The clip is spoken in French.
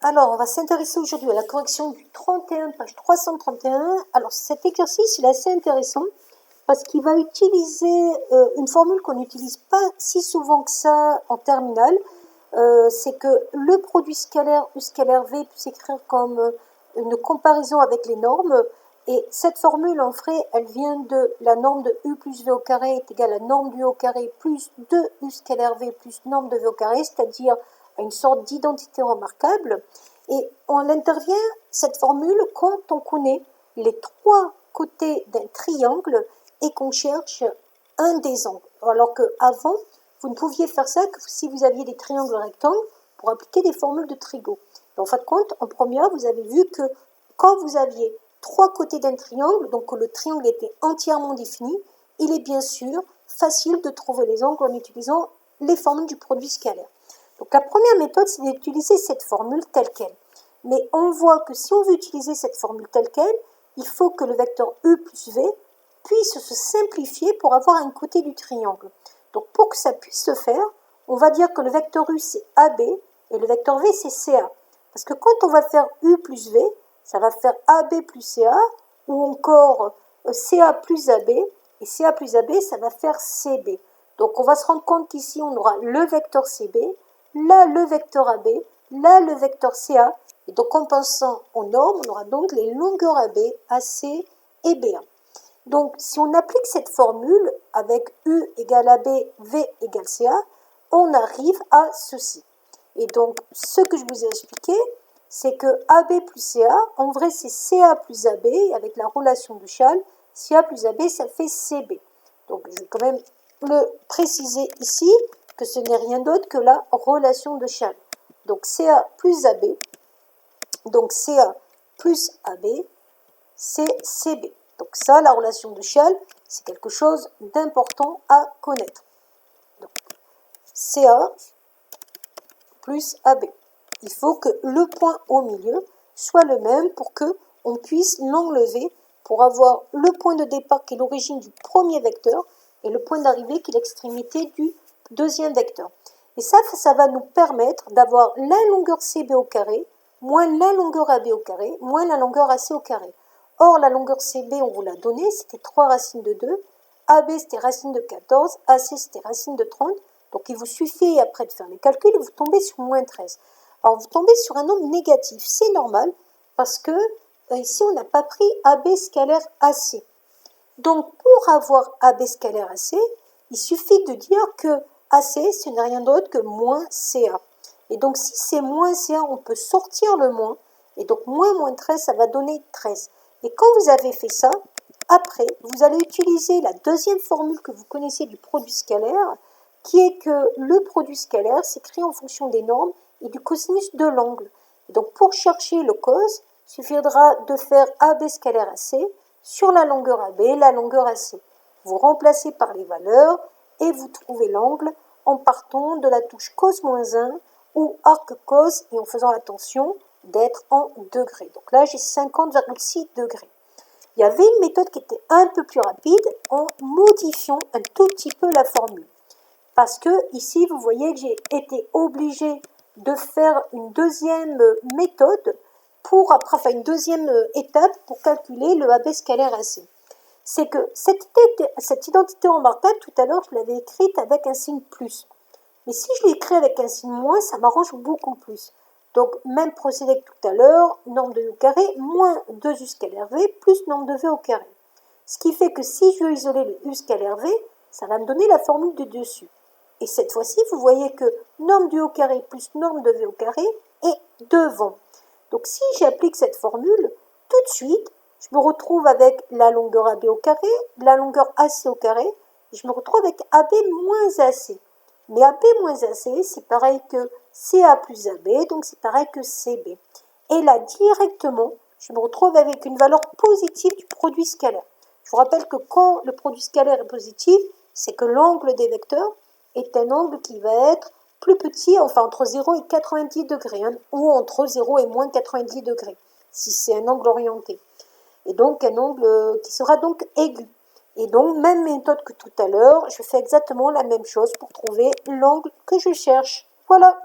Alors, on va s'intéresser aujourd'hui à la correction du 31, page 331. Alors, cet exercice, il est assez intéressant parce qu'il va utiliser une formule qu'on n'utilise pas si souvent que ça en terminale. C'est que le produit scalaire U scalaire V peut s'écrire comme une comparaison avec les normes. Et cette formule, en vrai, elle vient de la norme de U plus V au carré est égale à norme du U au carré plus 2U scalaire V plus norme de V au carré, c'est-à-dire une sorte d'identité remarquable. Et on intervient, cette formule, quand on connaît les trois côtés d'un triangle et qu'on cherche un des angles. Alors qu'avant, vous ne pouviez faire ça que si vous aviez des triangles rectangles pour appliquer des formules de trigo. Et en fin de compte, en première, vous avez vu que quand vous aviez trois côtés d'un triangle, donc que le triangle était entièrement défini, il est bien sûr facile de trouver les angles en utilisant les formules du produit scalaire. Donc la première méthode, c'est d'utiliser cette formule telle qu'elle. Mais on voit que si on veut utiliser cette formule telle qu'elle, il faut que le vecteur U plus V puisse se simplifier pour avoir un côté du triangle. Donc pour que ça puisse se faire, on va dire que le vecteur U c'est AB et le vecteur V c'est CA. Parce que quand on va faire U plus V, ça va faire AB plus CA, ou encore CA plus AB, et CA plus AB, ça va faire CB. Donc on va se rendre compte qu'ici on aura le vecteur CB, là le vecteur AB, là le vecteur CA, et donc en pensant aux normes, on aura donc les longueurs AB, AC et BA. Donc si on applique cette formule avec U égale AB, V égale CA, on arrive à ceci. Et donc ce que je vous ai expliqué, c'est que AB plus CA, en vrai c'est CA plus AB, avec la relation de Schall, CA plus AB ça fait CB. Donc je vais quand même le préciser ici, que ce n'est rien d'autre que la relation de Schall. Donc CA plus AB, donc CA plus AB, c'est CB. Donc ça, la relation de Schall, c'est quelque chose d'important à connaître. Donc CA plus AB. Il faut que le point au milieu soit le même pour que on puisse l'enlever pour avoir le point de départ qui est l'origine du premier vecteur et le point d'arrivée qui est l'extrémité du deuxième vecteur. Et ça va nous permettre d'avoir la longueur CB au carré moins la longueur AB au carré moins la longueur AC au carré. Or, la longueur CB, on vous l'a donnée, c'était 3 racines de 2, AB c'était racine de 14, AC c'était racine de 30, donc il vous suffit après de faire les calculs et vous tombez sur moins 13. Alors vous tombez sur un nombre négatif, c'est normal, parce que ici on n'a pas pris AB scalaire AC. Donc pour avoir AB scalaire AC, il suffit de dire que AC ce n'est rien d'autre que moins CA. Et donc si c'est moins CA, on peut sortir le moins, et donc moins 13, ça va donner 13. Et quand vous avez fait ça, après, vous allez utiliser la deuxième formule que vous connaissez du produit scalaire, qui est que le produit scalaire s'écrit en fonction des normes et du cosinus de l'angle. Donc pour chercher le cos, il suffira de faire AB scalaire AC sur la longueur AB, la longueur AC. Vous remplacez par les valeurs et vous trouvez l'angle en partant de la touche cos-1 ou arc cos et en faisant attention d'être en degrés. Donc là, j'ai 50,6 degrés. Il y avait une méthode qui était un peu plus rapide en modifiant un tout petit peu la formule. Parce que ici, vous voyez que j'ai été obligée de faire une deuxième méthode une deuxième étape pour calculer le AB scalaire AC. C'est que cette identité remarquable, tout à l'heure, je l'avais écrite avec un signe plus. Mais si je l'écris avec un signe moins, ça m'arrange beaucoup plus. Donc, même procédé que tout à l'heure, norme de U au carré moins 2U scalaire V plus norme de V au carré. Ce qui fait que si je veux isoler le U scalaire V, ça va me donner la formule de dessus. Et cette fois-ci, vous voyez que norme du U au carré plus norme de V au carré est devant. Donc si j'applique cette formule, tout de suite, je me retrouve avec la longueur AB au carré, la longueur AC au carré, et je me retrouve avec AB moins AC. Mais AB moins AC, c'est pareil que CA plus AB, donc c'est pareil que CB. Et là, directement, je me retrouve avec une valeur positive du produit scalaire. Je vous rappelle que quand le produit scalaire est positif, c'est que l'angle des vecteurs est un angle qui va être plus petit, enfin entre 0 et 90 degrés, ou entre 0 et moins 90 degrés, si c'est un angle orienté. Et donc un angle qui sera donc aigu. Et donc, même méthode que tout à l'heure, je fais exactement la même chose pour trouver l'angle que je cherche. Voilà.